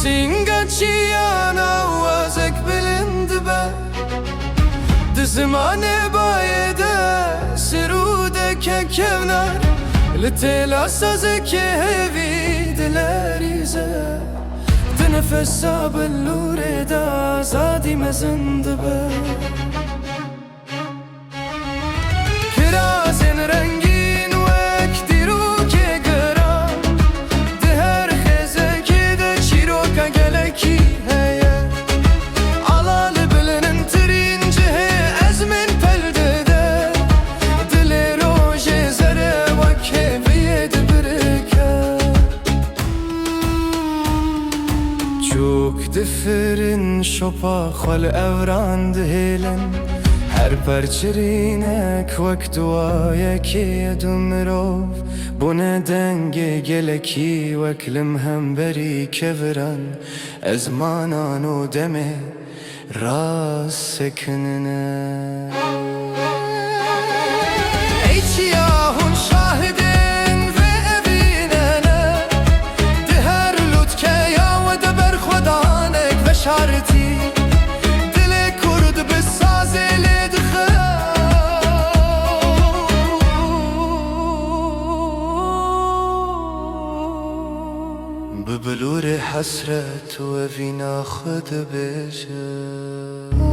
سینگا چیانا وازک بلند به دزمان باید سرود که کنار لتلا سازه که هوی دلاریزه تنفسا بلور دا زادی مزند به کرازن رنگین وک دیرو که گرام ده هر خزه که ده چیروکا گلکی هیه علال بلنن ترین جه از من پلده ده دل روژ زره وک هویه ده برکه چوک دفرن شپا خال اوران دهیلن هر پرچرینک وک دوایکی دمروف بونه دنگ گلکی وکلم هم بری کوران از مانان و دمه راست سکننه ای چیاهون شاهدین و اویننه ده هر لوت که یا و دبر خدانک و شارتی دل کرد بسازه ببلور حسرت و وینا خود بشه